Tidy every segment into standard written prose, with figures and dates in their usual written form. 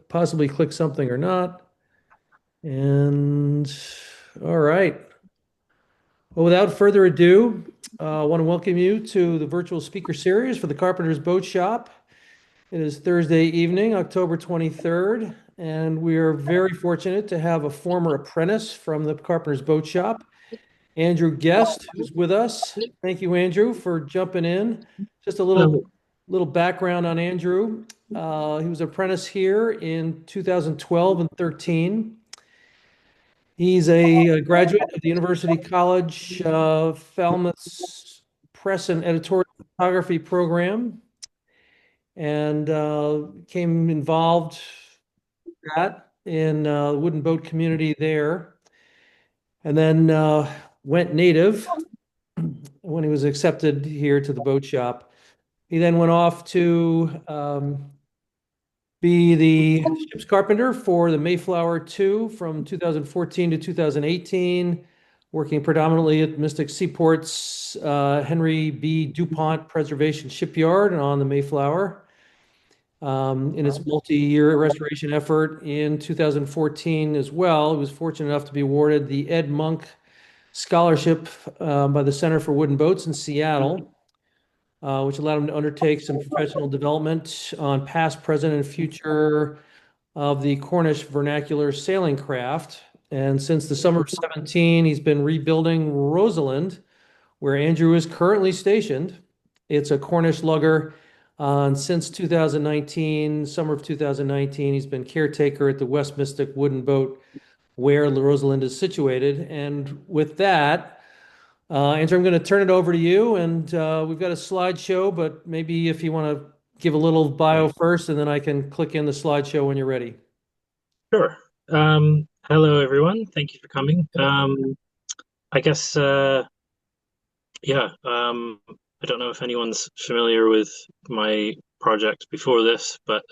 possibly click something or not. And all right. Well, without further ado, I want to welcome you to the virtual speaker series for the Carpenter's Boat Shop. It is Thursday evening, October 23rd, and we are very fortunate to have a former apprentice from the Carpenter's Boat Shop, Andrew Guest, who's with us. Thank you, Andrew, for jumping in. Just a Hello. little background on Andrew. He was an apprentice here in 2012 and 13. He's a graduate of the University College Falmouth's Press and Editorial Photography program, and became involved in the wooden boat community there, and then went native when he was accepted here to the boat shop. He then went off to be the ship's carpenter for the Mayflower 2 from 2014 to 2018, working predominantly at Mystic Seaport's Henry B. DuPont Preservation Shipyard and on the Mayflower. In its multi-year restoration effort in 2014 as well, he was fortunate enough to be awarded the Ed Monk Scholarship by the Center for Wooden Boats in Seattle, which allowed him to undertake some professional development on past, present, and future of the Cornish vernacular sailing craft. And since the summer of 17, he's been rebuilding Rosalind, where Andrew is currently stationed. It's a Cornish lugger. And since 2019, summer of 2019, he's been caretaker at the West Mystic Wooden Boat, where Rosalind is situated. And with that, Andrew, I'm going to turn it over to you. And we've got a slideshow, but maybe if you want to give a little bio first, and then I can click in the slideshow when you're ready. Sure. Hello, everyone. Thank you for coming. I guess, yeah, I don't know if anyone's familiar with my project before this, but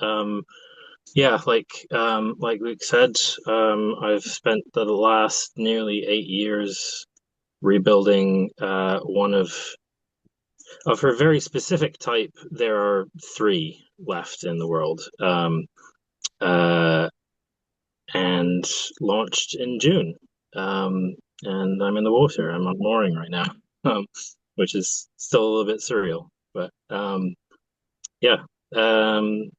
yeah, like Luke said, I've spent the last nearly 8 years rebuilding one of her very specific type. There are three left in the world. Uh, and launched in June. And I'm in the water. I'm on mooring right now, which is still a little bit surreal. But yeah, um,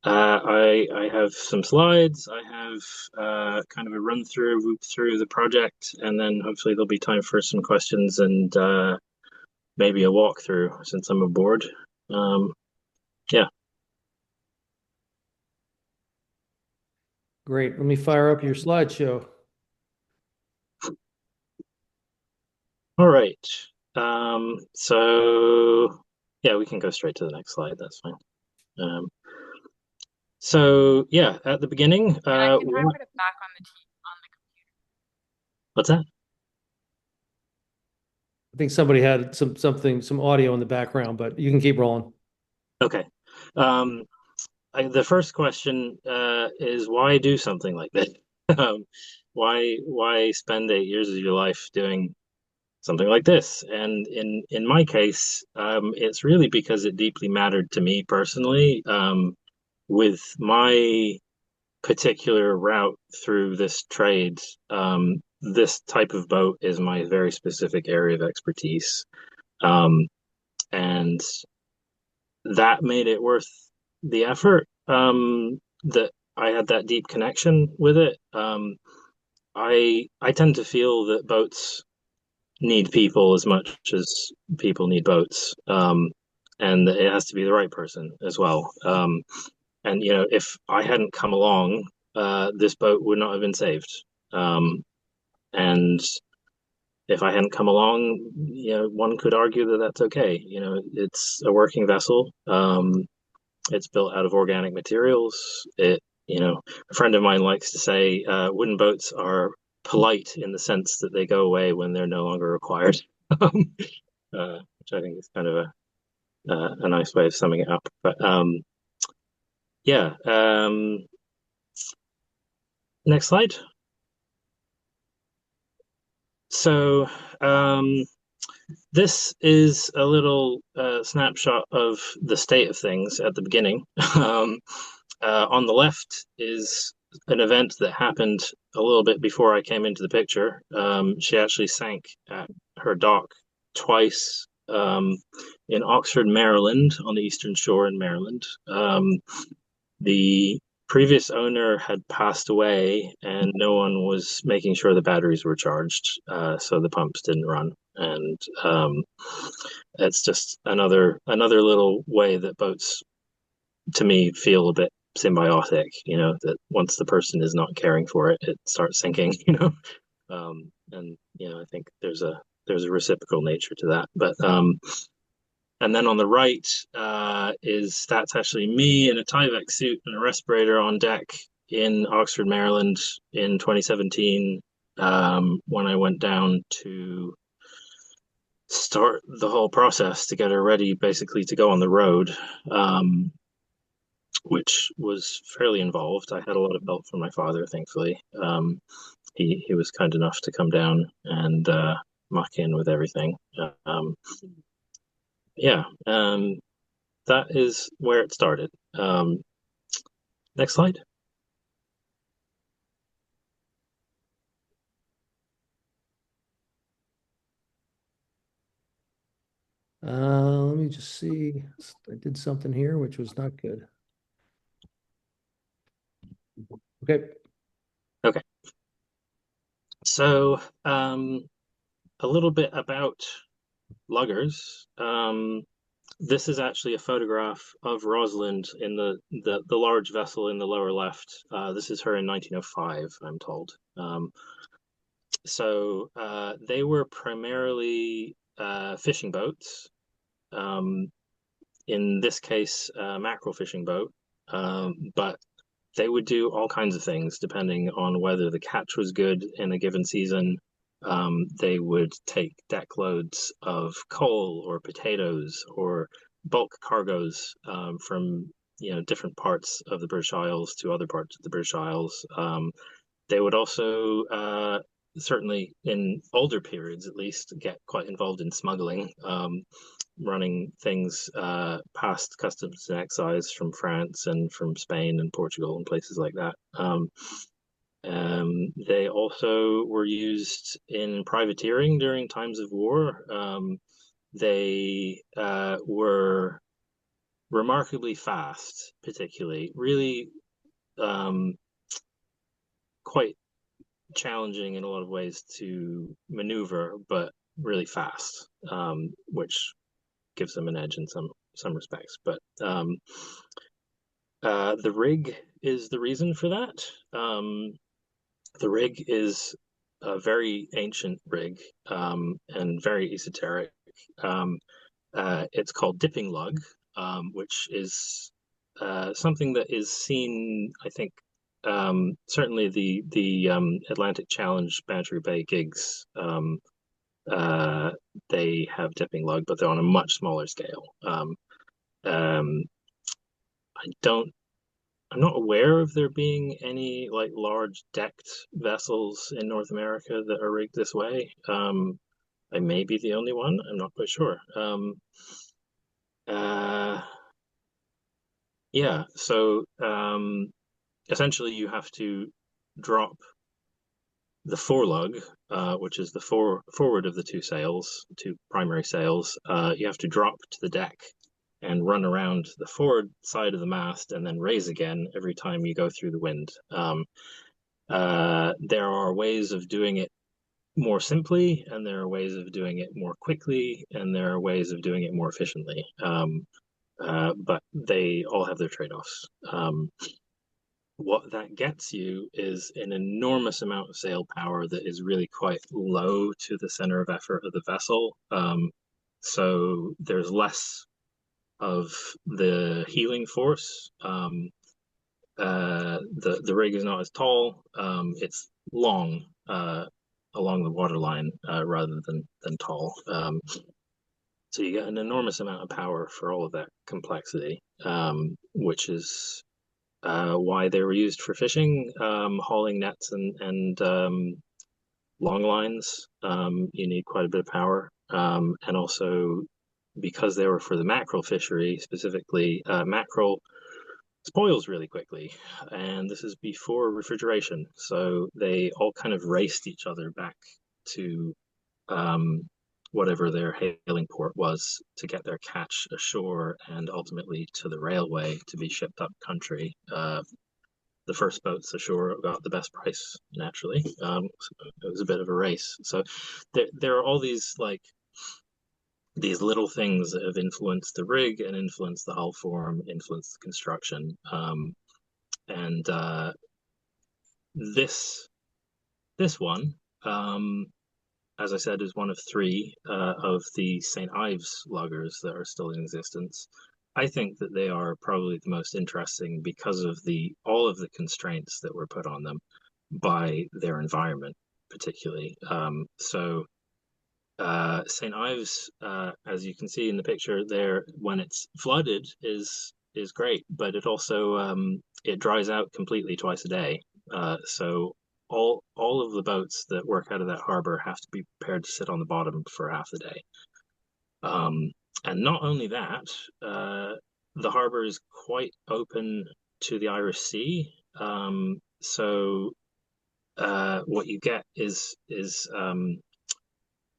I have some slides. I have kind of a run through, whoop through the project, and then hopefully there'll be time for some questions and maybe a walkthrough since I'm aboard. Yeah. Great. Let me fire up your slideshow. All right. So yeah, we can go straight to the next slide. That's fine. Um, so yeah, at the beginning, And I can drop it back on the what's that? I think somebody had some audio in the background, but you can keep rolling. Okay. Um, the first question is why do something like this? Um, why spend 8 years of your life doing something like this? And in my case, it's really because it deeply mattered to me personally. With my particular route through this trade, this type of boat is my very specific area of expertise. Um, and that made it worth the effort, that I had that deep connection with it. I tend to feel that boats need people as much as people need boats. And it has to be the right person as well. And you know, if I hadn't come along, this boat would not have been saved. And if I hadn't come along, you know, one could argue that that's okay. You know, it's a working vessel. It's built out of organic materials. You know, a friend of mine likes to say wooden boats are polite in the sense that they go away when they're no longer required, which I think is kind of a nice way of summing it up. But yeah, next slide. So, This is a little snapshot of the state of things at the beginning. Um, on the left is an event that happened a little bit before I came into the picture. She actually sank at her dock twice in Oxford, Maryland, on the Eastern Shore in Maryland. The previous owner had passed away, and no one was making sure the batteries were charged, so the pumps didn't run. And it's just another little way that boats, to me, feel a bit symbiotic. That once the person is not caring for it, it starts sinking. And I think there's a reciprocal nature to that. But and then on the right that's actually me in a Tyvek suit and a respirator on deck in Oxford, Maryland in 2017 when I went down to start the whole process to get her ready basically to go on the road, which was fairly involved. I had a lot of help from my father, thankfully. He was kind enough to come down and muck in with everything. Yeah, that is where it started. Next slide. Let me just see. I did something here, which was not good. Okay. Okay. So, a little bit about luggers. This is actually a photograph of Rosalind in the large vessel in the lower left. This is her in 1905, I'm told. So they were primarily fishing boats. In this case, mackerel fishing boat. But they would do all kinds of things depending on whether the catch was good in a given season. They would take deck loads of coal or potatoes or bulk cargoes from different parts of the British Isles to other parts of the British Isles. They would also certainly in older periods at least get quite involved in smuggling, running things past customs and excise from France and from Spain and Portugal and places like that. They also were used in privateering during times of war. They were remarkably fast, particularly, really quite challenging in a lot of ways to maneuver, but really fast, which gives them an edge in some respects. But the rig is the reason for that. The rig is a very ancient rig and very esoteric. It's called dipping lug, which is something that is seen, I think, certainly the Atlantic Challenge Bantry Bay gigs. They have dipping lug, but they're on a much smaller scale. Um, I'm not aware of there being any like large decked vessels in North America that are rigged this way. I may be the only one. I'm not quite sure. Uh, yeah, so essentially you have to drop the forelug, which is the forward of the two primary sails. You have to drop to the deck and run around the forward side of the mast and then raise again every time you go through the wind. There are ways of doing it more simply, and there are ways of doing it more quickly, and there are ways of doing it more efficiently. But they all have their trade-offs. What that gets you is an enormous amount of sail power that is really quite low to the center of effort of the vessel. So there's less of the heeling force. The rig is not as tall. It's long along the waterline rather than tall. So you get an enormous amount of power for all of that complexity, which is why they were used for fishing, hauling nets and long lines. You need quite a bit of power. and also because they were for the mackerel fishery specifically, mackerel spoils really quickly, and this is before refrigeration, so they all kind of raced each other back to whatever their hailing port was to get their catch ashore and ultimately to the railway to be shipped up country. The first boats ashore got the best price naturally. So it was a bit of a race. So there are all these these little things that have influenced the rig and influenced the hull form, influenced the construction. And this one, as I said, is one of three of the St. Ives luggers that are still in existence. I think that they are probably the most interesting because of all of the constraints that were put on them by their environment, particularly. St. Ives, as you can see in the picture there, when it's flooded, is great, but it also it dries out completely twice a day. So all of the boats that work out of that harbor have to be prepared to sit on the bottom for half the day. And not only that, the harbor is quite open to the Irish Sea. So what you get is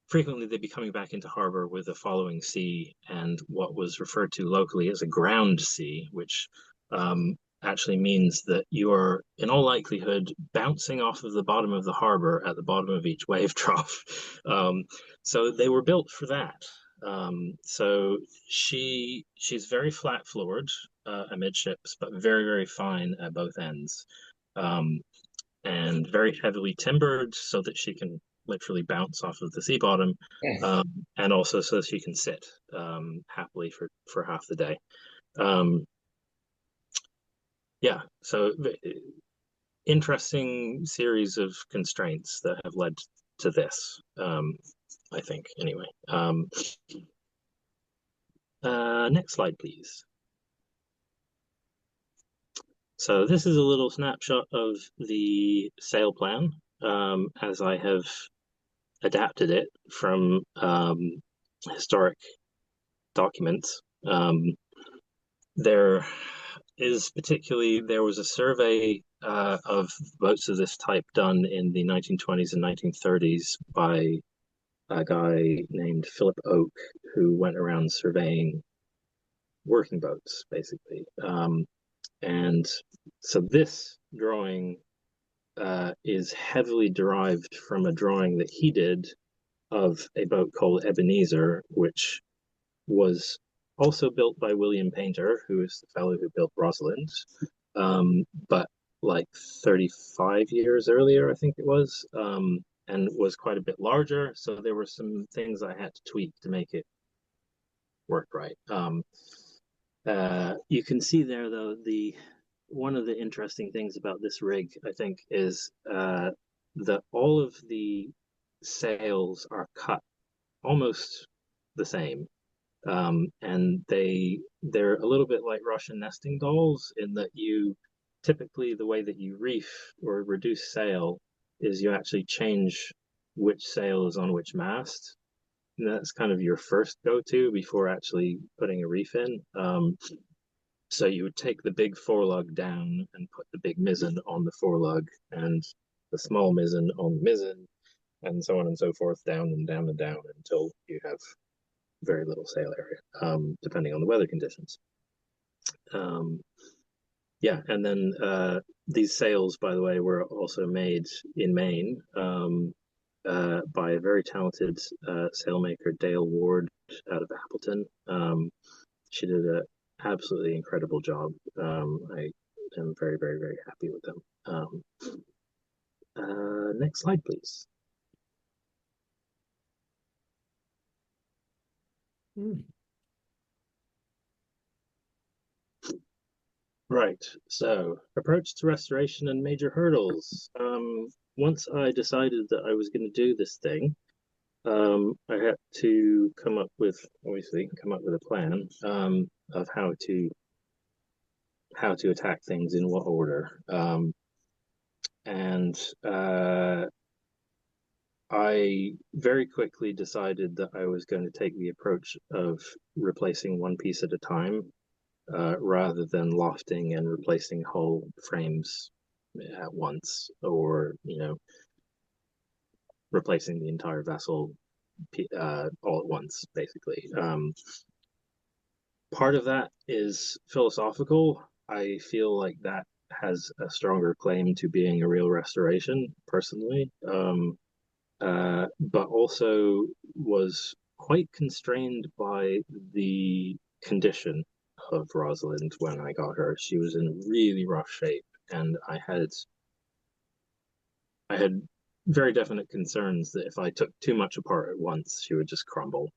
frequently they'd be coming back into harbor with a following sea and what was referred to locally as a ground sea, which actually means that you are in all likelihood bouncing off of the bottom of the harbor at the bottom of each wave trough. So they were built for that. So she's very flat floored amidships, but very, very fine at both ends. And very heavily timbered so that she can literally bounce off of the sea bottom, and also so she can sit happily for half the day. Yeah, so interesting series of constraints that have led to this, I think, anyway. Next slide, please. So this is a little snapshot of the sail plan as I have adapted it from historic documents. There was a survey of boats of this type done in the 1920s and 1930s by a guy named Philip Oake, who went around surveying working boats, basically. And so this drawing is heavily derived from a drawing that he did of a boat called Ebenezer, which was also built by William Painter, who is the fellow who built Rosalind, but like 35 years earlier, I think it was, and was quite a bit larger. So there were some things I had to tweak to make it work right. You can see there, though, one of the interesting things about this rig, I think, is that all of the sails are cut almost the same. And they're a little bit like Russian nesting dolls in that typically the way that you reef or reduce sail is you actually change which sail is on which mast. And that's kind of your first go-to before actually putting a reef in. So you would take the big forelug down and put the big mizzen on the forelug and the small mizzen on the mizzen, and so on and so forth, down and down and down until you have very little sail area, depending on the weather conditions. Yeah, and then these sails, by the way, were also made in Maine by a very talented sailmaker, Dale Ward, out of Appleton. She did an absolutely incredible job. I am very, very, very happy with them. Next slide, please. Right, so approach to restoration and major hurdles. Once I decided that I was going to do this thing, I had to come up with a plan of how to attack things in what order. And I very quickly decided that I was going to take the approach of replacing one piece at a time, rather than lofting and replacing whole frames at once, or replacing the entire vessel all at once, basically. Part of that is philosophical. I feel like that has a stronger claim to being a real restoration, personally. But also was quite constrained by the condition of Rosalind when I got her. She was in really rough shape, and I had very definite concerns that if I took too much apart at once, she would just crumble.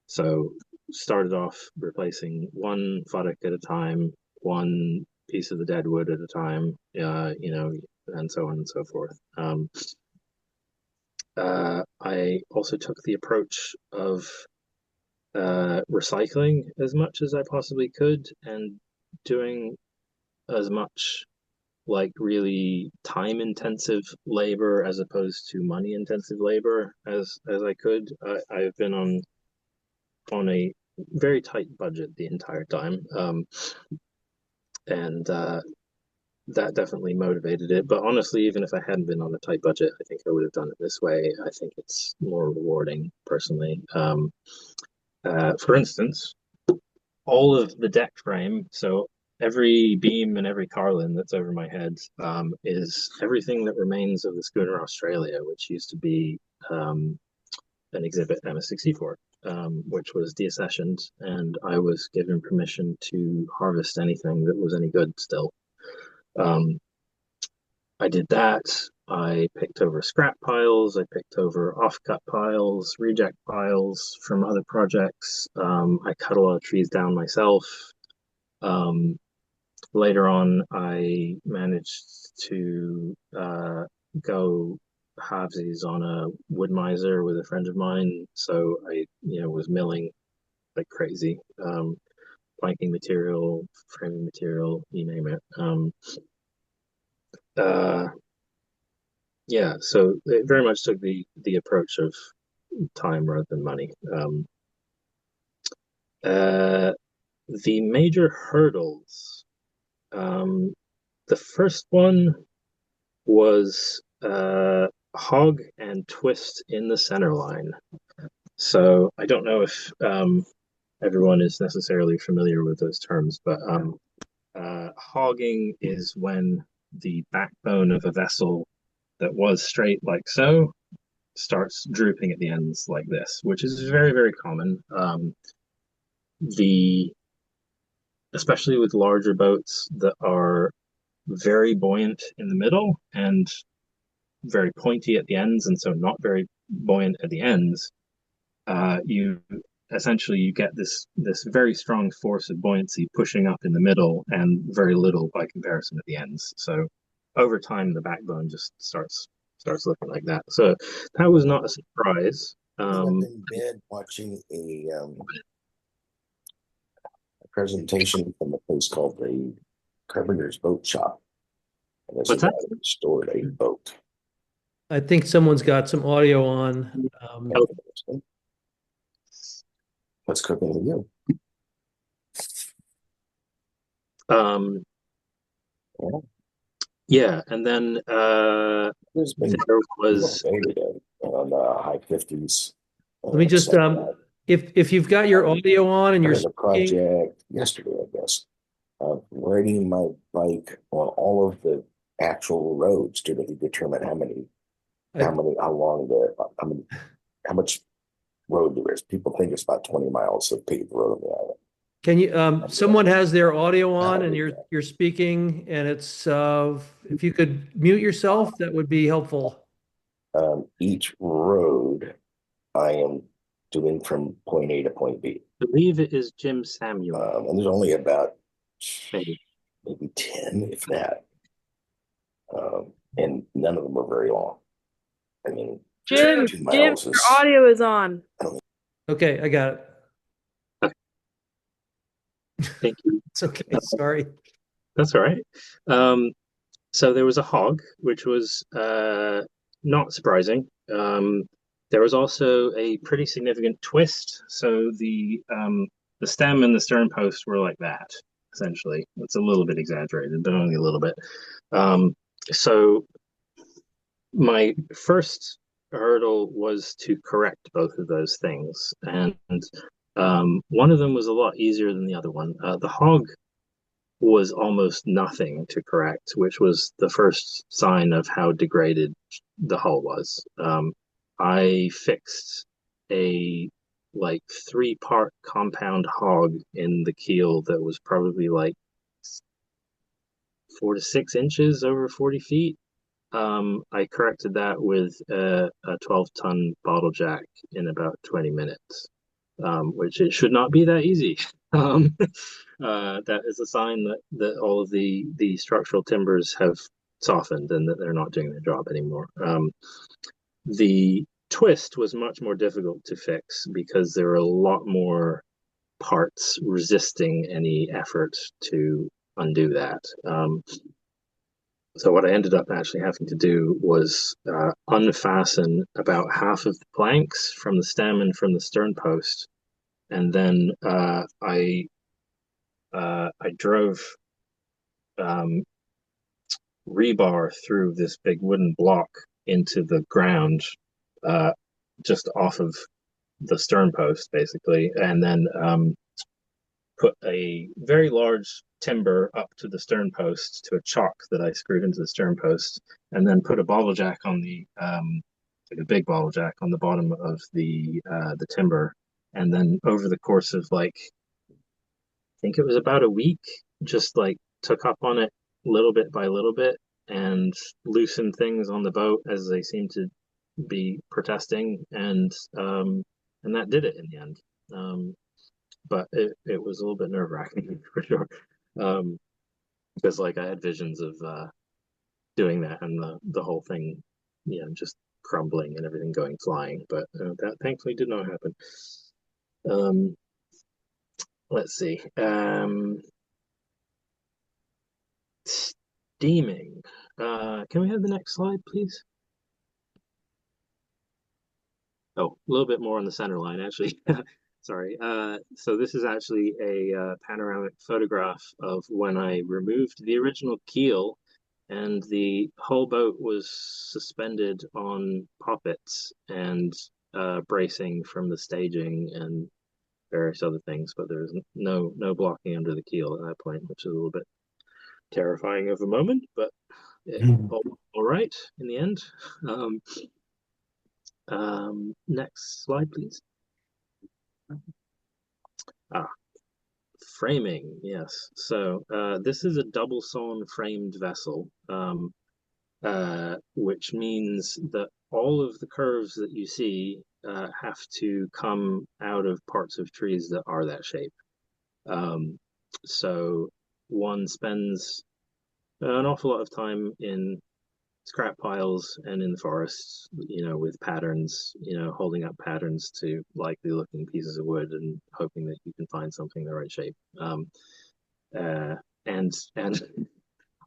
So started off replacing one futtock at a time, one piece of the dead wood at a time, and so on and so forth. I also took the approach of recycling as much as I possibly could, and doing as much like really time intensive labor as opposed to money intensive labor as I could. I've been on a very tight budget the entire time, and that definitely motivated it. But honestly, even if I hadn't been on a tight budget, I think I would have done it this way. I think it's more rewarding personally. For instance, all of the deck frame, so every beam and every carlin that's over my head, is everything that remains of the schooner Australia, which used to be an exhibit MS-64, which was deaccessioned, and I was given permission to harvest anything that was any good still. I did that. I picked over scrap piles. I picked over offcut piles, reject piles from other projects. I cut a lot of trees down myself. Later on, I managed to go halvesies on a wood miser with a friend of mine. So I, was milling like crazy, planking material, framing material, you name it. Yeah, so it very much took the approach of time rather than money. The major hurdles. The first one was hog and twist in the center line. So I don't know if everyone is necessarily familiar with those terms, but hogging is when the backbone of a vessel that was straight like so starts drooping at the ends like this, which is very, very common. Especially with larger boats that are very buoyant in the middle and very pointy at the ends, and so not very buoyant at the ends, you get this very strong force of buoyancy pushing up in the middle and very little by comparison at the ends. So over time, the backbone just starts looking like that. So that was not a surprise. I'm in bed watching a presentation from a place called the Carpenter's Boat Shop. And there's What's a that? guy who restored a boat. I think someone's got some audio on. What's cooking with you? Yeah, and then There's been there was on high 50s. Let me just if you've got your audio on and you're the project yesterday, I guess, riding my bike on all of the actual roads to determine how much road there is. People think it's about 20 miles of paved road on the island. Can you someone has their audio on and you're speaking, and it's if you could mute yourself, that would be helpful. Each road I am doing from point A to point B. I believe it is Jim Samuel. And there's only about maybe 10, if that. And none of them are very long. I mean, Jim, your audio is on. Okay, I got it. Thank you. It's okay. Sorry. That's all right. So there was a hog, which was not surprising. There was also a pretty significant twist. So the stem and the stern post were like that, essentially. It's a little bit exaggerated, but only a little bit. So my first hurdle was to correct both of those things, and one of them was a lot easier than the other one. The hog was almost nothing to correct, which was the first sign of how degraded the hull was. I fixed a like 3-part compound hog in the keel that was probably like 4 to 6 inches over 40 feet. I corrected that with a 12-ton bottle jack in about 20 minutes, which it should not be that easy. That is a sign that all of the structural timbers have softened and that they're not doing their job anymore. The twist was much more difficult to fix because there are a lot more parts resisting any effort to undo that. So what I ended up actually having to do was unfasten about half of the planks from the stem and from the stern post, and then I drove rebar through this big wooden block into the ground, just off of the stern post, basically, and then put a very large timber up to the stern post to a chock that I screwed into the stern post, and then put a bottle jack on the like a big bottle jack on the bottom of the timber, and then over the course of like I think it was about a week, just like took up on it little bit by little bit and loosened things on the boat as they seemed to be protesting, and that did it in the end. But it was a little bit nerve-wracking for sure, because like I had visions of doing that and the whole thing, just crumbling and everything going flying. But that thankfully did not happen. Let's see. Steaming. Can we have the next slide, please? Oh, a little bit more on the center line, actually. Sorry. So this is actually a panoramic photograph of when I removed the original keel and the whole boat was suspended on poppets and bracing from the staging and various other things, but there's no blocking under the keel at that point, which is a little bit terrifying of a moment, but all right in the end. Next slide, please. Framing, yes. So this is a double sawn framed vessel, which means that all of the curves that you see have to come out of parts of trees that are that shape. So one spends an awful lot of time in scrap piles and in the forests, with patterns, holding up patterns to likely looking pieces of wood and hoping that you can find something the right shape. And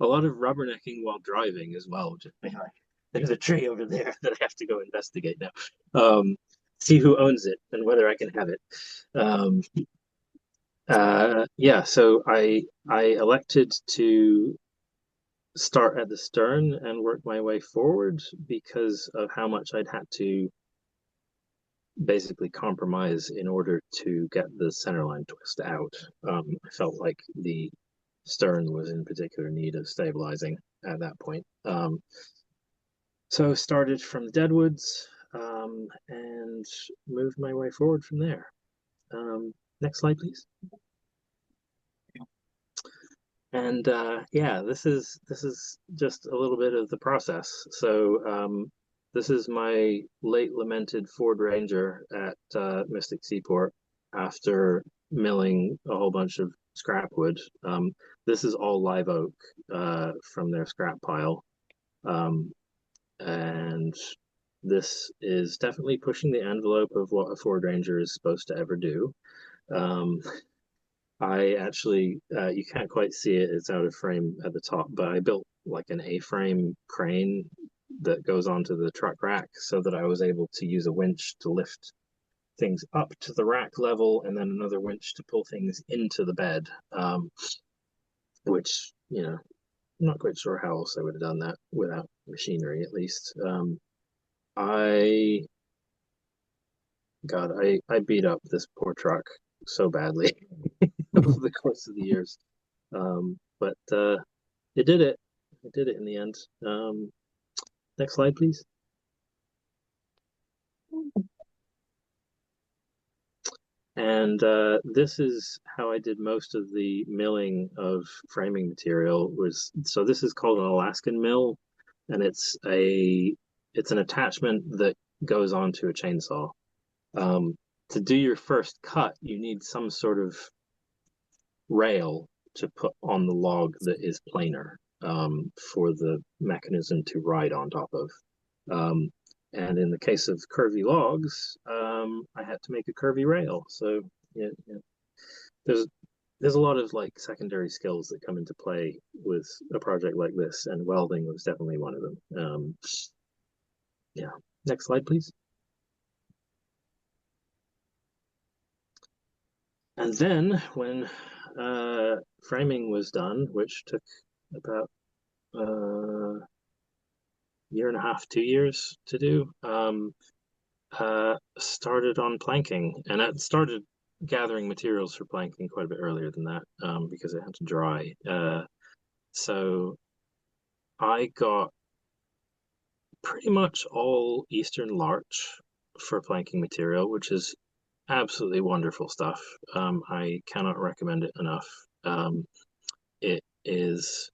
a lot of rubbernecking while driving as well. Just being like, there's a tree over there that I have to go investigate now. See who owns it and whether I can have it. So I elected to start at the stern and work my way forward because of how much I'd had to basically compromise in order to get the centerline twist out. I felt like the stern was in particular need of stabilizing at that point. So started from the deadwoods and moved my way forward from there. Next slide, please. And this is just a little bit of the process. So this is my late lamented Ford Ranger at Mystic Seaport after milling a whole bunch of scrap wood. This is all live oak from their scrap pile. And this is definitely pushing the envelope of what a Ford Ranger is supposed to ever do. I actually, you can't quite see it, it's out of frame at the top, but I built like an A-frame crane that goes onto the truck rack so that I was able to use a winch to lift things up to the rack level and then another winch to pull things into the bed, which, I'm not quite sure how else I would have done that without machinery, at least. I beat up this poor truck so badly over the course of the years. But it did it. It did it in the end. Next slide, please. And this is how I did most of the milling of framing material. So this is called an Alaskan mill, and it's an attachment that goes onto a chainsaw. To do your first cut, you need some sort of rail to put on the log that is planar, for the mechanism to ride on top of. And in the case of curvy logs, I had to make a curvy rail. So yeah, there's a lot of like secondary skills that come into play with a project like this, and welding was definitely one of them. Yeah. Next slide, please. And then when framing was done, which took about year and a half, 2 years to do, started on planking, and I started gathering materials for planking quite a bit earlier than that, because it had to dry. So I got pretty much all Eastern larch for planking material, which is absolutely wonderful stuff. I cannot recommend it enough. It is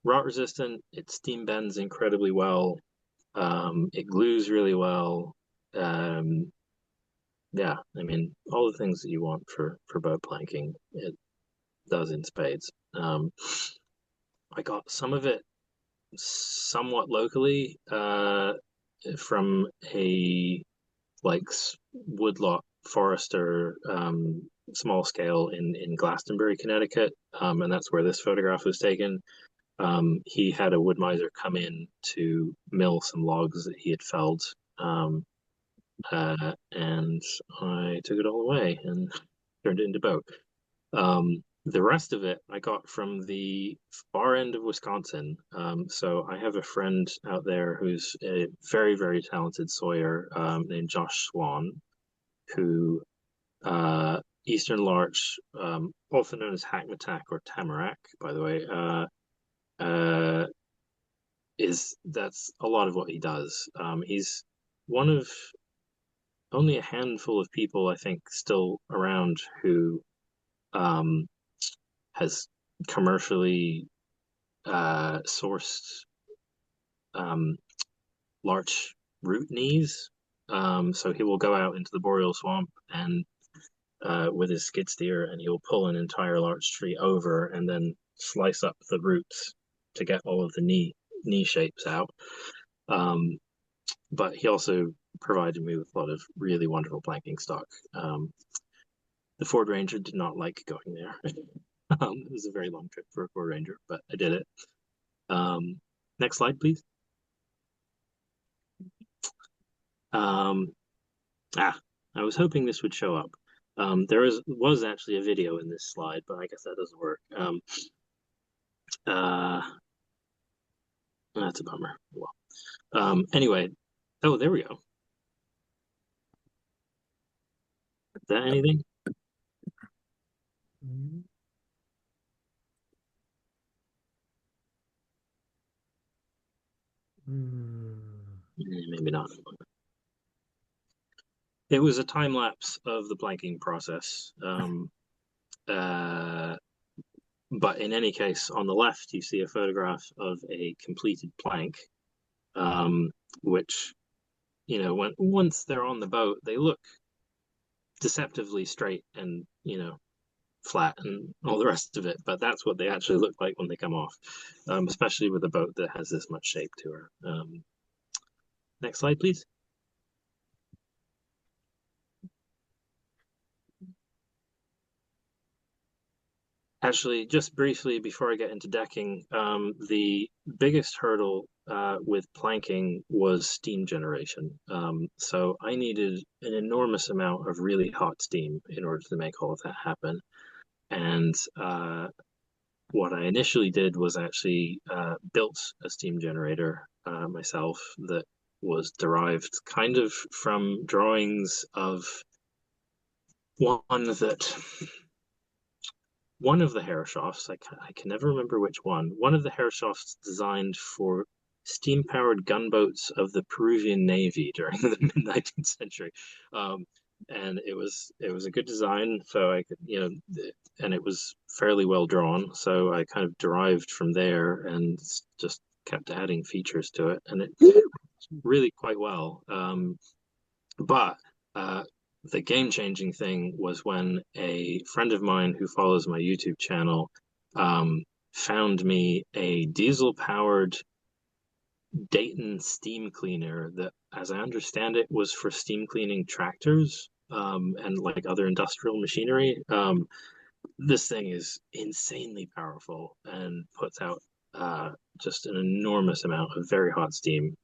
rot resistant, it steam bends incredibly well, it glues really well. Yeah, I mean, all the things that you want for boat planking, it does in spades. I got some of it somewhat locally, from a like woodlot forester, small scale in Glastonbury, Connecticut, and that's where this photograph was taken. He had a wood miser come in to mill some logs that he had felled, and I took it all away and turned it into boat. The rest of it I got from the far end of Wisconsin. So I have a friend out there who's a very, very talented sawyer, named Josh Swan, who Eastern Larch, also known as hackmatack or tamarack, by the way, that's a lot of what he does. He's one of only a handful of people, I think, still around who has commercially sourced larch root knees. So he will go out into the boreal swamp and with his skid steer, and he'll pull an entire larch tree over and then slice up the roots to get all of the knee shapes out. But he also provided me with a lot of really wonderful planking stock. The Ford Ranger did not like going there. It was a very long trip for a Ford Ranger, but I did it. Next slide, please. I was hoping this would show up. There was actually a video in this slide, but I guess that doesn't work. That's a bummer. Well, anyway, oh, there we go. Is that anything? Maybe not. It was a time lapse of the planking process. But in any case, on the left, you see a photograph of a completed plank, which, once they're on the boat, they look deceptively straight and, flat and all the rest of it. But that's what they actually look like when they come off, especially with a boat that has this much shape to her. Next slide, please. Actually, just briefly before I get into decking, the biggest hurdle with planking was steam generation. So I needed an enormous amount of really hot steam in order to make all of that happen. And what I initially did was actually built a steam generator myself that was derived kind of from drawings of one of the Herreshoffs, I can never remember which one of the Herreshoffs designed for steam-powered gunboats of the Peruvian Navy during the mid-19th century. And it was a good design, so I could, and it was fairly well drawn, so I kind of derived from there and just kept adding features to it, and it really quite well. But the game-changing thing was when a friend of mine who follows my YouTube channel found me a diesel-powered Dayton steam cleaner that, as I understand it, was for steam cleaning tractors and like other industrial machinery. This thing is insanely powerful and puts out just an enormous amount of very hot steam.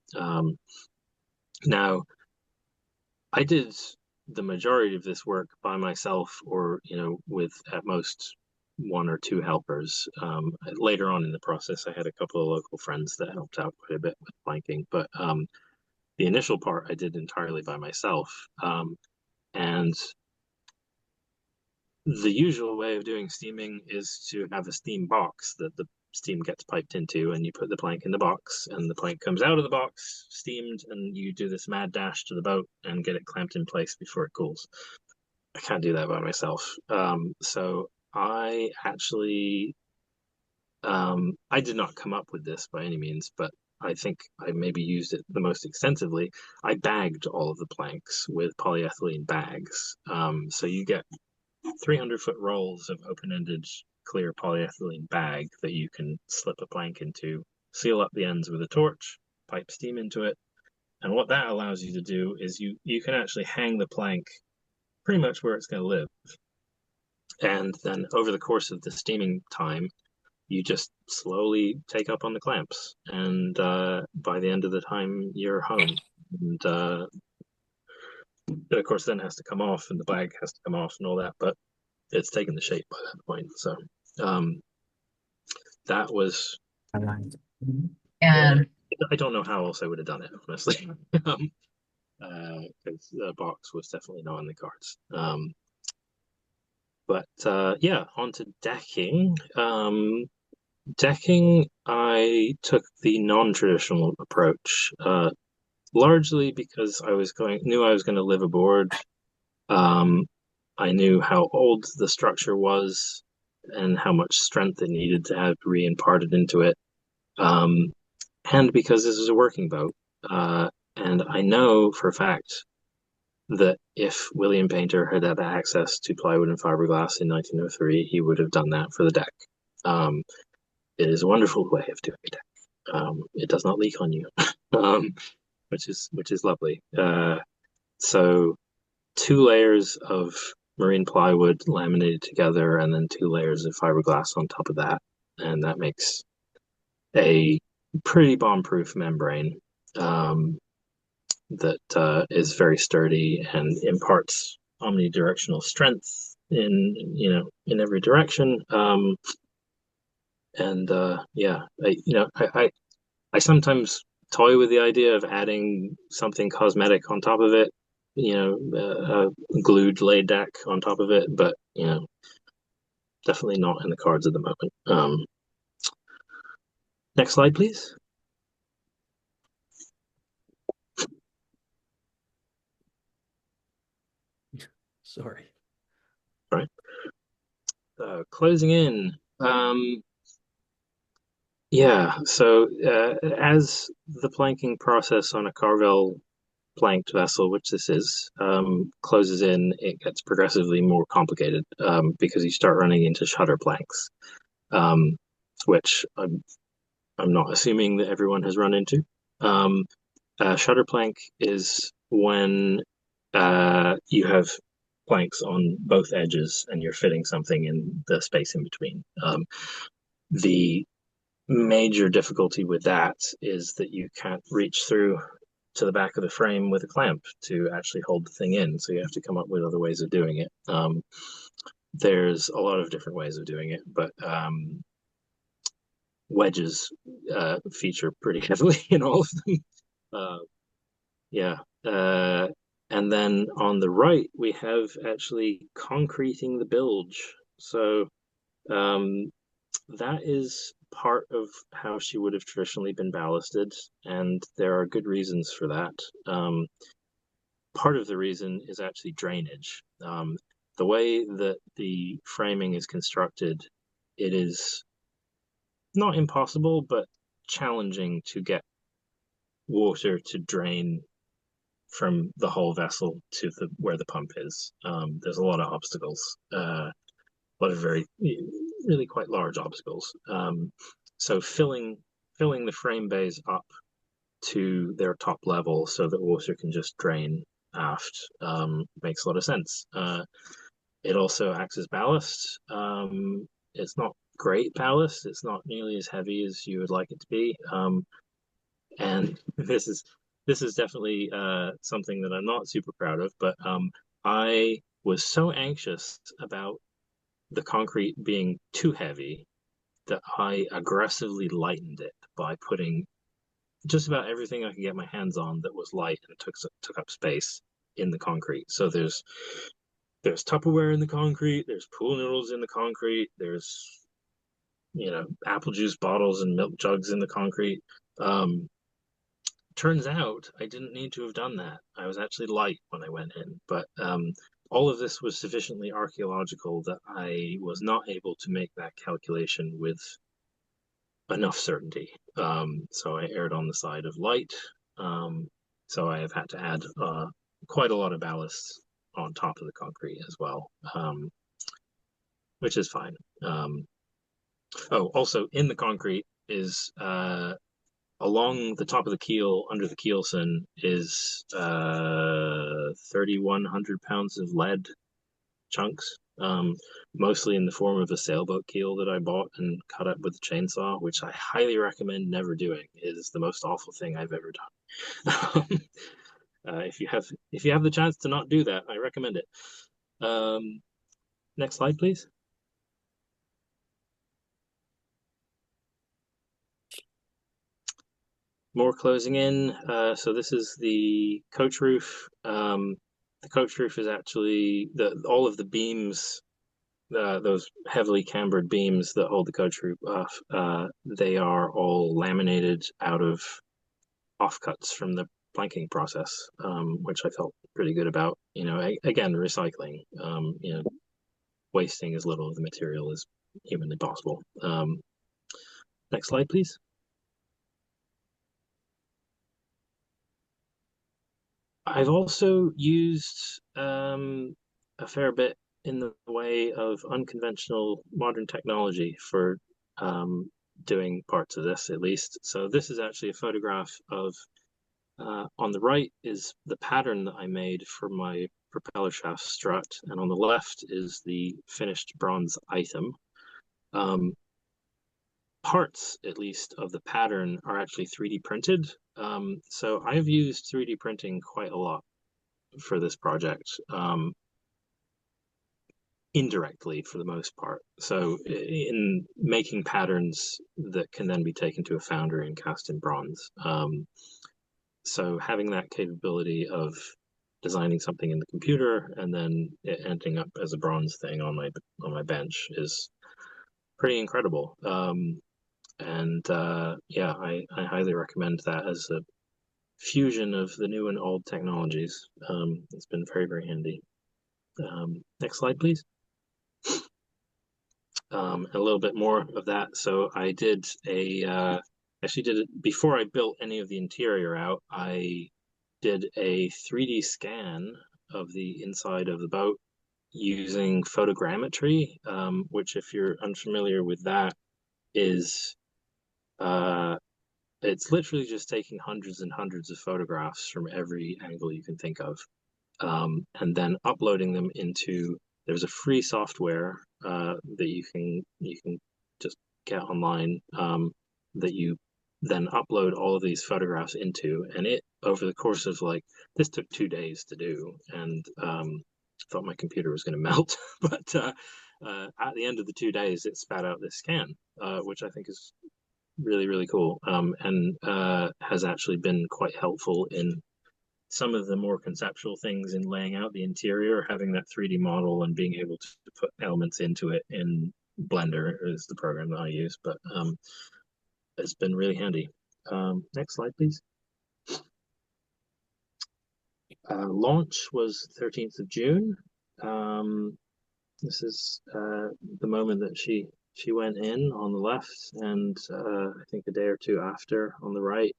Now, I did the majority of this work by myself, or with at most one or two helpers. Later on in the process, I had a couple of local friends that helped out quite a bit with planking, but the initial part I did entirely by myself. And the usual way of doing steaming is to have a steam box that the steam gets piped into, and you put the plank in the box, and the plank comes out of the box steamed, and you do this mad dash to the boat and get it clamped in place before it cools. I can't do that by myself. So I actually, I did not come up with this by any means, but I think I maybe used it the most extensively. I bagged all of the planks with polyethylene bags. So you get 300-foot rolls of open-ended clear polyethylene bag that you can slip a plank into, seal up the ends with a torch, pipe steam into it. And what that allows you to do is you can actually hang the plank pretty much where it's going to live. And then over the course of the steaming time, you just slowly take up on the clamps. And by the end of the time, you're home. And it, of course, then has to come off, and the bag has to come off and all that. But it's taken the shape by that point. So that was, And I don't know how else I would have done it, honestly, because the box was definitely not in the cards. But yeah, onto decking. Decking, I took the non-traditional approach, largely because knew I was going to live aboard. I knew how old the structure was and how much strength it needed to have re-imparted into it. And because this is a working boat. And I know for a fact that if William Painter had had access to plywood and fiberglass in 1903, he would have done that for the deck. It is a wonderful way of doing a deck. It does not leak on you, which is lovely. So 2 layers of marine plywood laminated together, and then 2 layers of fiberglass on top of that, and that makes a pretty bomb-proof membrane that is very sturdy and imparts omnidirectional strength in every direction. Yeah, I sometimes toy with the idea of adding something cosmetic on top of it, a glued laid deck on top of it, but definitely not in the cards at the moment. Next slide, please. Sorry. All right. Closing in. Yeah, so as the planking process on a Carvel planked vessel, which this is, closes in, it gets progressively more complicated because you start running into shutter planks, which I'm not assuming that everyone has run into. Shutter plank is when you have planks on both edges and you're fitting something in the space in between. The major difficulty with that is that you can't reach through to the back of the frame with a clamp to actually hold the thing in. So you have to come up with other ways of doing it. There's a lot of different ways of doing it, but wedges feature pretty heavily in all of them. Yeah. And then on the right, we have actually concreting the bilge. So that is part of how she would have traditionally been ballasted, and there are good reasons for that. Part of the reason is actually drainage. The way that the framing is constructed, it is not impossible, but challenging to get water to drain from the whole vessel to where the pump is. There's a lot of obstacles, a lot of really quite large obstacles. So filling the frame bays up to their top level so that water can just drain aft makes a lot of sense. It also acts as ballast. It's not great ballast. It's not nearly as heavy as you would like it to be. And this is definitely something that I'm not super proud of, but I was so anxious about the concrete being too heavy that I aggressively lightened it by putting just about everything I could get my hands on that was light and took up space in the concrete. So there's Tupperware in the concrete, there's pool noodles in the concrete, there's apple juice bottles and milk jugs in the concrete. Turns out I didn't need to have done that. I was actually light when I went in, but all of this was sufficiently archaeological that I was not able to make that calculation with enough certainty. So I erred on the side of light. So I have had to add quite a lot of ballast on top of the concrete as well, which is fine. Also in the concrete is along the top of the keel, under the keelson, is 3,100 pounds of lead chunks, mostly in the form of a sailboat keel that I bought and cut up with a chainsaw, which I highly recommend never doing. It is the most awful thing I've ever done. If you have the chance to not do that, I recommend it. Next slide, please. More closing in. So this is the coach roof. The coach roof is actually all of the beams, those heavily cambered beams that hold the coach roof off. They are all laminated out of offcuts from the planking process, which I felt pretty good about. Again, recycling. Wasting as little of the material as humanly possible. Next slide, please. I've also used a fair bit in the way of unconventional modern technology for doing parts of this, at least. So this is actually a photograph of, on the right is the pattern that I made for my propeller shaft strut, and on the left is the finished bronze item. Parts, at least, of the pattern are actually 3D printed. So I've used 3D printing quite a lot for this project, indirectly for the most part. So in making patterns that can then be taken to a foundry and cast in bronze. So having that capability of designing something in the computer and then it ending up as a bronze thing on my bench is pretty incredible. Yeah, I highly recommend that as a fusion of the new and old technologies. It's been very, very handy. Next slide, please. A little bit more of that. So I did actually did it before I built any of the interior out. I did a 3D scan of the inside of the boat using photogrammetry, which, if you're unfamiliar with that, is it's literally just taking hundreds and hundreds of photographs from every angle you can think of, and then uploading them into, there's a free software that you can just get online that you then upload all of these photographs into, and it over the course of like this took 2 days to do, and thought my computer was going to melt, but at the end of the 2 days, it spat out this scan, which I think is really, really cool, and has actually been quite helpful in some of the more conceptual things in laying out the interior. Having that 3D model and being able to put elements into it in Blender is the program that I use, but it's been really handy. Next slide, please. Launch was 13th of June. This is the moment that she went in on the left, and I think a day or two after on the right.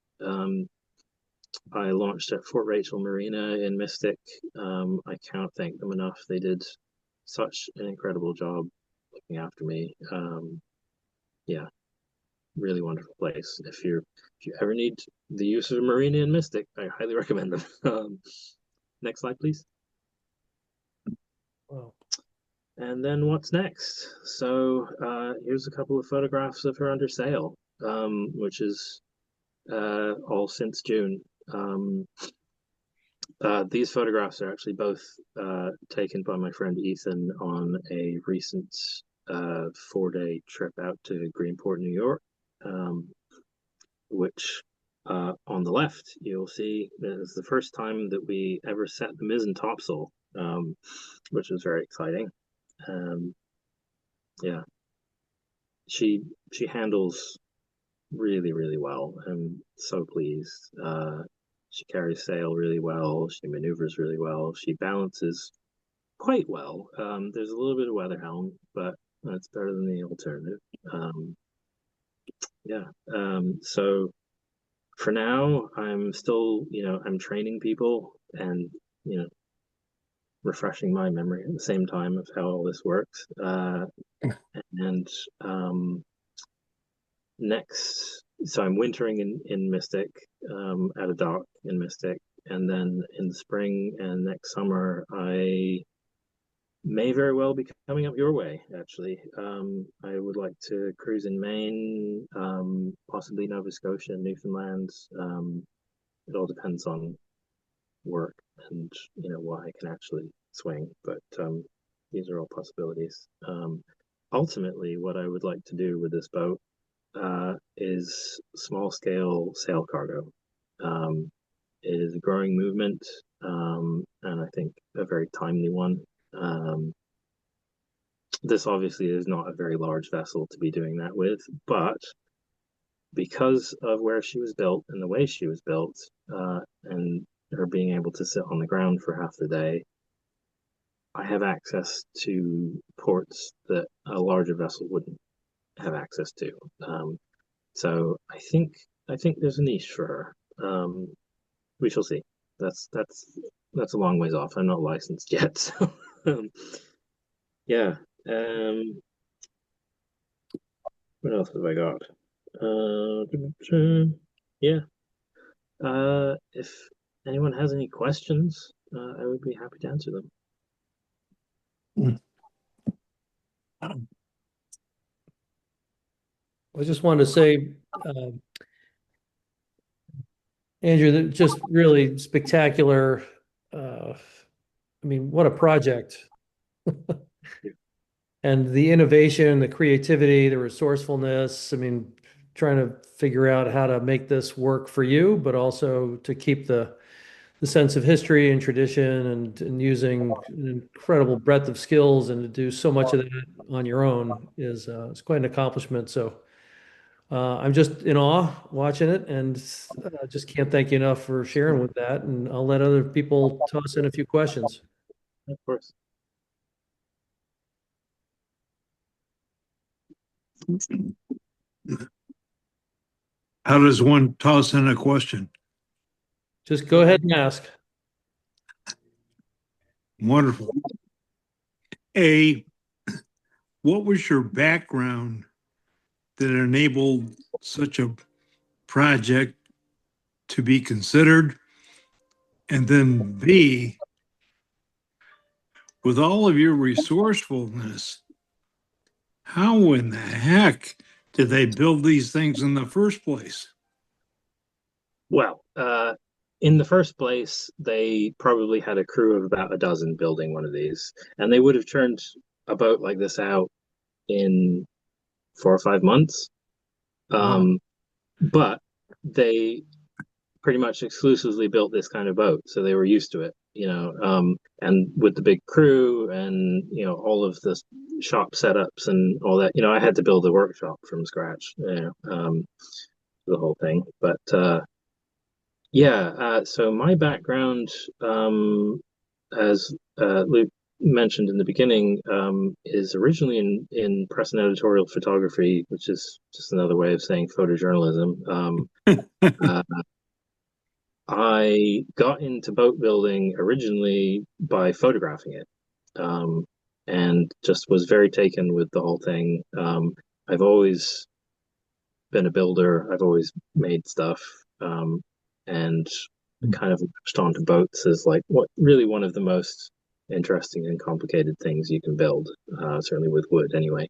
I launched at Fort Rachel Marina in Mystic. I can't thank them enough. They did such an incredible job looking after me. Yeah, really wonderful place. If you ever need the use of a marina in Mystic, I highly recommend them. Next slide, please. Wow. And then what's next? So here's a couple of photographs of her under sail, which is all since June. These photographs are actually both taken by my friend Ethan on a recent 4-day trip out to Greenport, New York, which on the left you'll see is the first time that we ever set the mizzen topsail, which was very exciting. Yeah, she handles really, really well. I'm so pleased. She carries sail really well. She maneuvers really well. She balances quite well. There's a little bit of weather helm, but that's better than the alternative. Yeah. So for now, I'm still, I'm training people and, refreshing my memory at the same time of how all this works. And next, so I'm wintering in Mystic, at a dock in Mystic, and then in the spring and next summer, I may very well be coming up your way, actually. I would like to cruise in Maine, possibly Nova Scotia and Newfoundland. It all depends on work and what I can actually swing, but these are all possibilities. Ultimately, what I would like to do with this boat is small scale sail cargo. It is a growing movement, and I think a very timely one. This obviously is not a very large vessel to be doing that with, but because of where she was built and the way she was built, and her being able to sit on the ground for half the day, I have access to ports that a larger vessel wouldn't have access to. So I think there's a niche for her. We shall see. That's a long ways off. I'm not licensed yet, so yeah. What else have I got? Yeah. If anyone has any questions, I would be happy to answer them. I just wanted to say, Andrew, that just really spectacular. I mean, what a project. And the innovation, the creativity, the resourcefulness. I mean, trying to figure out how to make this work for you, but also to keep the sense of history and tradition, and using an incredible breadth of skills, and to do so much of that on your own is quite an accomplishment. So I'm just in awe watching it, and just can't thank you enough for sharing with that. And I'll let other people toss in a few questions. Of course. How does one toss in a question? Just go ahead and ask. Wonderful. What was your background that enabled such a project to be considered? And then B, with all of your resourcefulness, how in the heck did they build these things in the first place? Well, in the first place, they probably had a crew of about a dozen building one of these, and they would have turned a boat like this out in 4 or 5 months. But they pretty much exclusively built this kind of boat, so they were used to it, and with the big crew and all of the shop setups and all that, I had to build a workshop from scratch, the whole thing. But so my background, as Luke mentioned in the beginning, is originally in press and editorial photography, which is just another way of saying photojournalism. I got into boat building originally by photographing it, and just was very taken with the whole thing. I've always been a builder. I've always made stuff, and kind of latched onto boats as like one of the most interesting and complicated things you can build, certainly with wood anyway.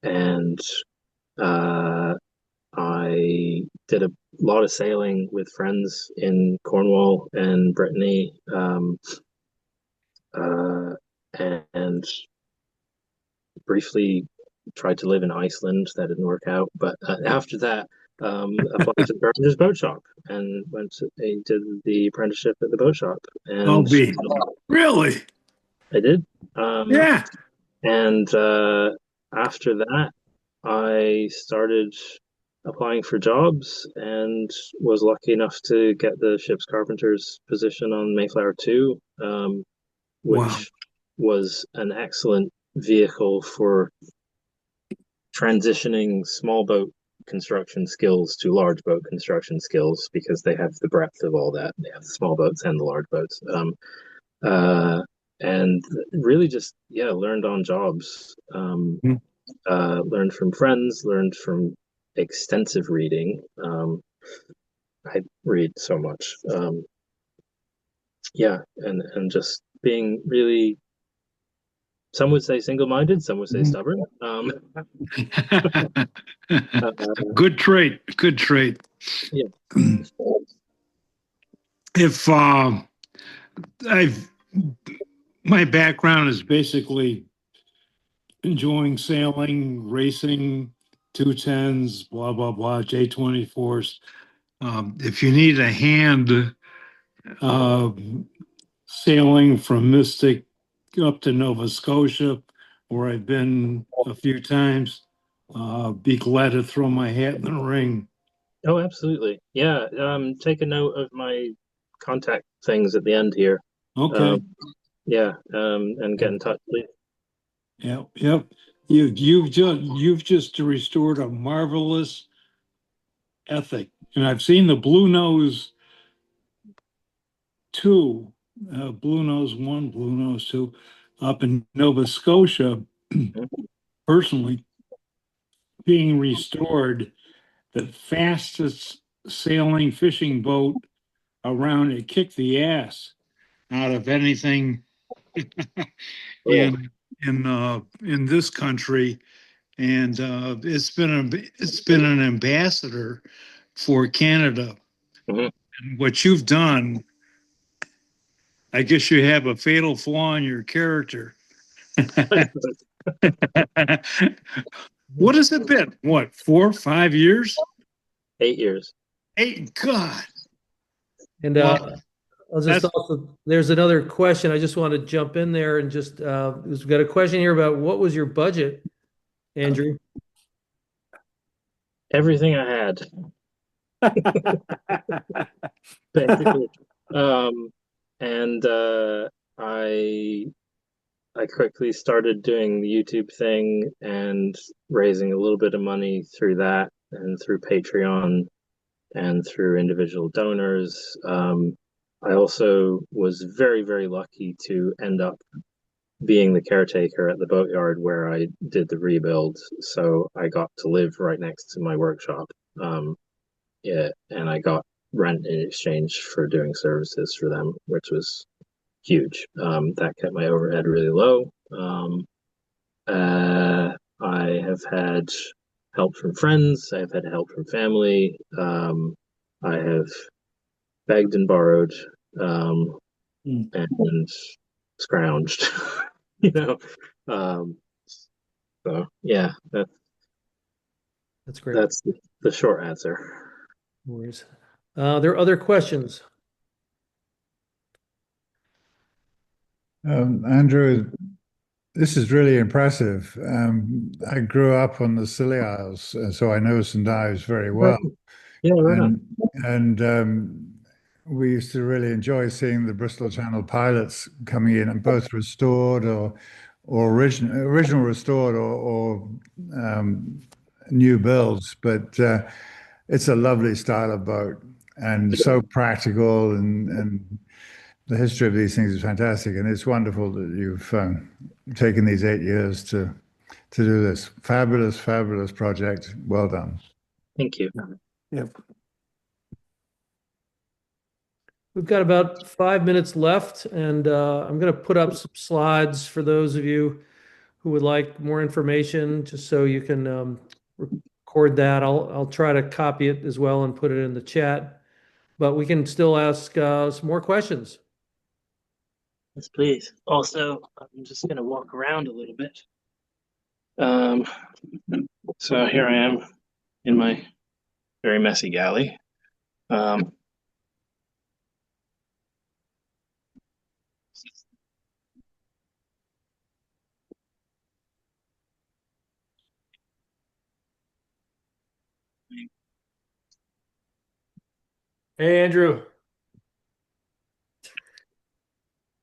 And I did a lot of sailing with friends in Cornwall and Brittany, and briefly tried to live in Iceland. That didn't work out. But after that, applied to the Carpenter's boat shop and did the apprenticeship at the boat shop. And Really? I did. Yeah. And after that, I started applying for jobs and was lucky enough to get the ship's carpenter's position on Mayflower 2, which was an excellent vehicle for transitioning small boat construction skills to large boat construction skills, because they have the breadth of all that. They have the small boats and the large boats. And really just, learned on jobs, learned from friends, learned from extensive reading. I read so much. And just being really, some would say single-minded, some would say stubborn. Good trait. Good trait. Yeah. If my background is basically enjoying sailing, racing, 210s, blah blah blah, J24s. If you need a hand sailing from Mystic up to Nova Scotia, where I've been a few times, be glad to throw my hat in the ring. Oh, absolutely. Yeah. Take a note of my contact things at the end here. Okay. And get in touch, please. Yep. You've just restored a marvelous ethic, and I've seen the Blue Nose 2, Blue Nose 1, Blue Nose 2, up in Nova Scotia, personally, being restored. The fastest sailing fishing boat around. It kicked the ass out of anything in this country, and it's been an ambassador for Canada. And what you've done, I guess you have a fatal flaw in your character. What has it been? What, 4 or 5 years? 8 years. 8, God. And there's another question. I just want to jump in there and just we've got a question here about what was your budget, Andrew? Everything I had. Basically. I quickly started doing the YouTube thing and raising a little bit of money through that and through Patreon and through individual donors. I also was very, very lucky to end up being the caretaker at the boatyard where I did the rebuild. So I got to live right next to my workshop. And I got rent in exchange for doing services for them, which was huge. That kept my overhead really low. I have had help from friends. I've had help from family. I have begged and borrowed, and scrounged, you know. Um, so yeah, That's great. that's the short answer. No worries. There are other questions? Andrew, this is really impressive. I grew up on the Scilly Isles, so I know St. Ives very well. Yeah, right on. And we used to really enjoy seeing the Bristol Channel pilots coming in, and both restored or original restored or new builds. But it's a lovely style of boat and so practical, and the history of these things is fantastic. And it's wonderful that you've taken these 8 years to do this. Fabulous, fabulous project. Well done. Thank you. Yep. We've got about 5 minutes left, and I'm going to put up some slides for those of you who would like more information, just so you can record that. I'll try to copy it as well and put it in the chat, but we can still ask some more questions. Yes, please. Also, I'm just going to walk around a little bit. So here I am in my very messy galley. Hey, Andrew.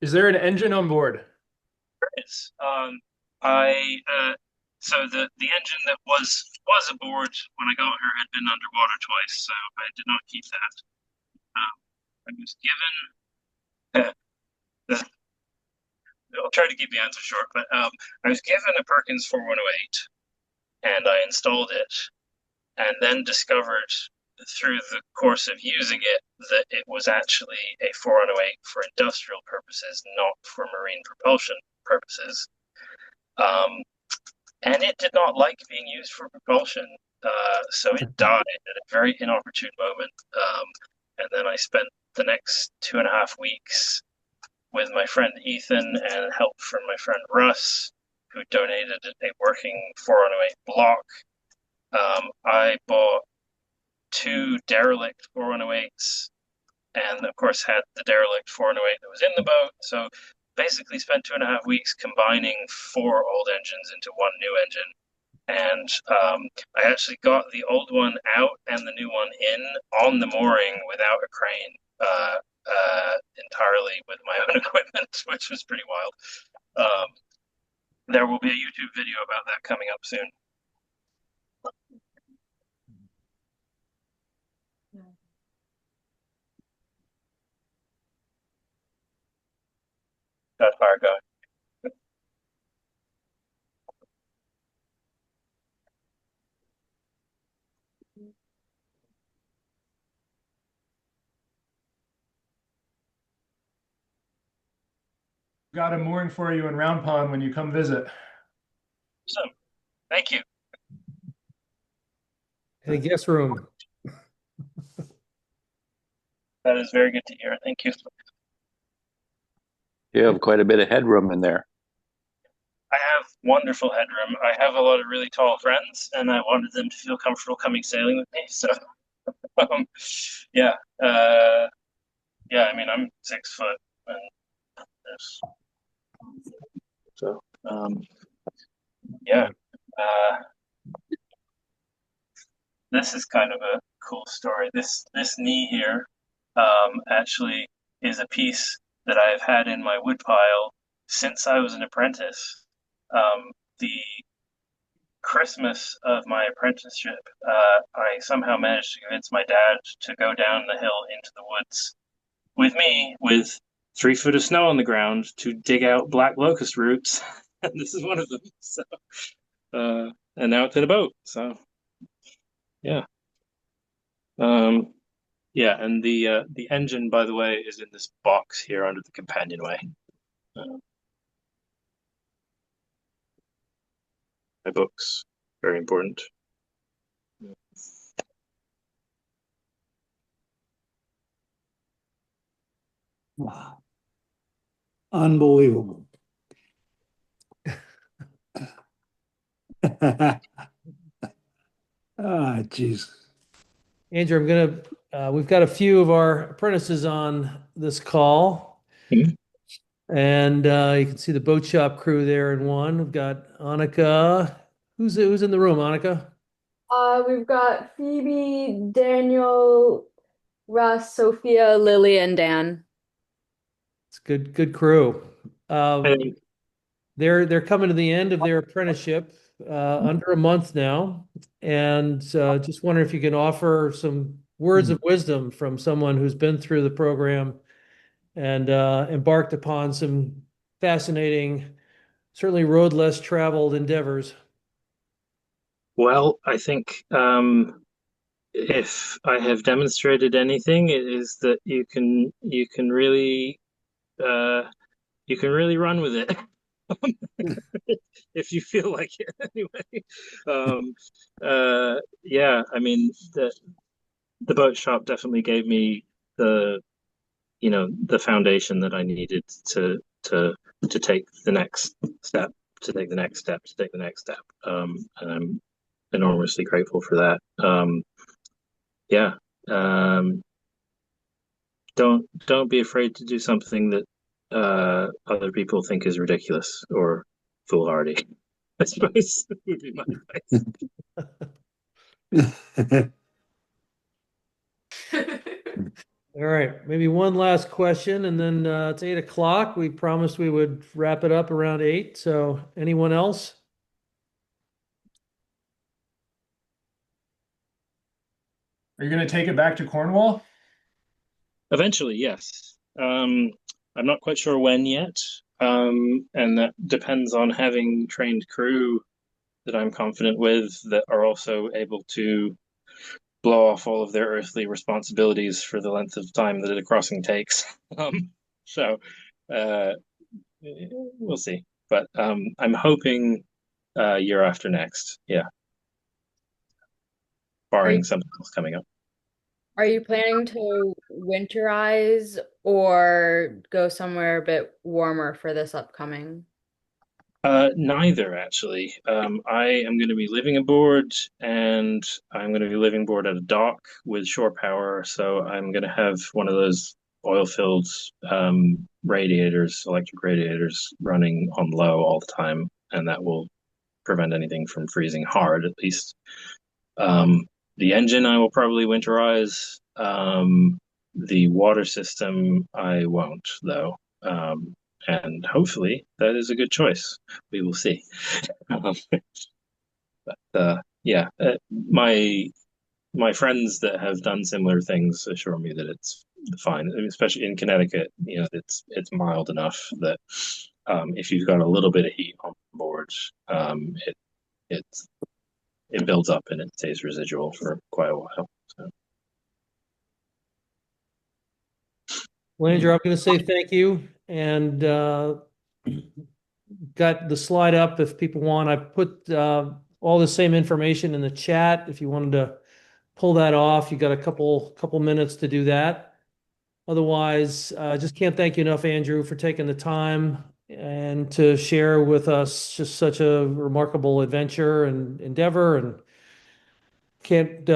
Is there an engine on board? Yes. So the engine that was aboard when I got here had been underwater twice, so I did not keep that. I was given. I'll try to keep the answer short, but I was given a Perkins 4108, and I installed it, and then discovered through the course of using it that it was actually a 4108 for industrial purposes, not for marine propulsion purposes. And it did not like being used for propulsion, so it died at a very inopportune moment. And then I spent the next 2.5 weeks with my friend Ethan and help from my friend Russ, who donated a working 4108 block. I bought 2 derelict 4108s, and of course had the derelict 4108 that was in the boat. So basically spent 2.5 weeks combining 4 old engines into 1 new engine. And I actually got the old one out and the new one in on the mooring without a crane, entirely with my own equipment, which was pretty wild. There will be a YouTube video about that coming up soon. Got fire going. Got a mooring for you in Round Pond when you come visit. So, thank you. In a guest room. That is very good to hear. Thank you. You have quite a bit of headroom in there. I have wonderful headroom. I have a lot of really tall friends, and I wanted them to feel comfortable coming sailing with me. So, yeah, I mean, I'm 6 foot, and there's so, yeah. This is kind of a cool story. This knee here, actually is a piece that I've had in my woodpile since I was an apprentice. The Christmas of my apprenticeship, I somehow managed to convince my dad to go down the hill into the woods with me with 3 foot of snow on the ground to dig out black locust roots. And this is one of them. So, and now it's in a boat. So, yeah. Yeah, and the engine, by the way, is in this box here under the companionway. my books. Very important. Wow. Unbelievable. Ah, jeez. Andrew, we've got a few of our apprentices on this call. Mhm. And you can see the boat shop crew there in one. We've got Annika. Who's in the room, Annika? We've got Phoebe, Daniel, Russ, Sophia, Lily, and Dan. It's good crew. And They're coming to the end of their apprenticeship, under a month now, and just wondering if you can offer some words of wisdom from someone who's been through the program and embarked upon some fascinating, certainly road less traveled endeavors. well, I think if I have demonstrated anything, it is that uh, you can really run with it if you feel like it anyway. Um, yeah, I mean the boat shop definitely gave me the the foundation that I needed to take the next step, to take the next step, to take the next step. And I'm enormously grateful for that. Yeah. Um, don't be afraid to do something that other people think is ridiculous or foolhardy. I suppose would be my advice. All right, maybe one last question, and then it's 8 o'clock. We promised we would wrap it up around 8. So, anyone else? Are you going to take it back to Cornwall? Eventually, yes. I'm not quite sure when yet, and that depends on having trained crew that I'm confident with that are also able to blow off all of their earthly responsibilities for the length of time that a crossing takes. So uh, we'll see. But I'm hoping year after next. Yeah, barring something else coming up. Are you planning to winterize or go somewhere a bit warmer for this upcoming? Neither, actually. I am going to be living aboard, and I'm going to be living aboard at a dock with shore power. So I'm going to have one of those oil-filled radiators, electric radiators, running on low all the time, and that will prevent anything from freezing hard, at least. The engine I will probably winterize. The water system I won't, though. And hopefully that is a good choice. We will see. Yeah, my friends that have done similar things assure me that it's fine, especially in Connecticut. It's mild enough that if you've got a little bit of heat on board, it it builds up and it stays residual for quite a while. So. Well, Andrew, I'm going to say thank you, and got the slide up if people want. I put all the same information in the chat. If you wanted to pull that off, you got a couple minutes to do that. Otherwise, I just can't thank you enough, Andrew, for taking the time and to share with us just such a remarkable adventure and endeavor. And can't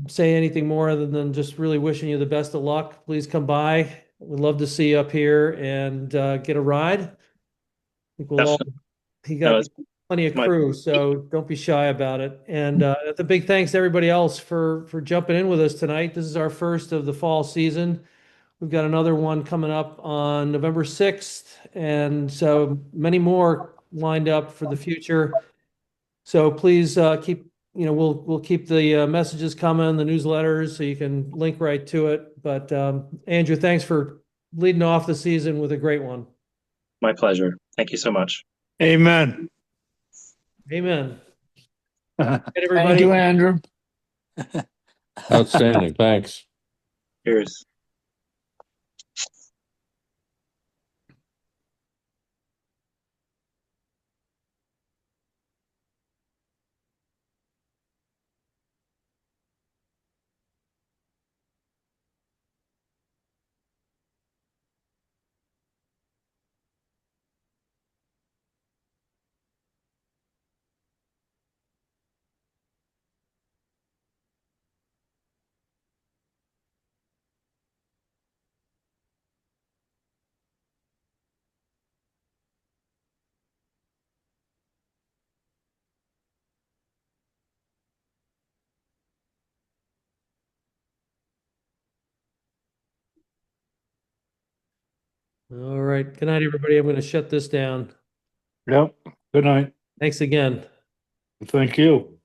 say anything more other than just really wishing you the best of luck. Please come by. We'd love to see you up here and get a ride. I think we'll all. Definitely. He No, got it's plenty of my crew, so don't be shy about it. And a big thanks to everybody else for jumping in with us tonight. This is our first of the fall season. We've got another one coming up on November 6th, and so many more lined up for the future. So please we'll keep the messages coming, the newsletters, so you can link right to it. But Andrew, thanks for leading off the season with a great one. my pleasure. Thank you so much. Amen. Amen. Thank Everybody. you, Andrew. Outstanding. Thanks. Cheers. All right. Good night, everybody. I'm going to shut this down. Yep. Good night. Thanks again. Thank you.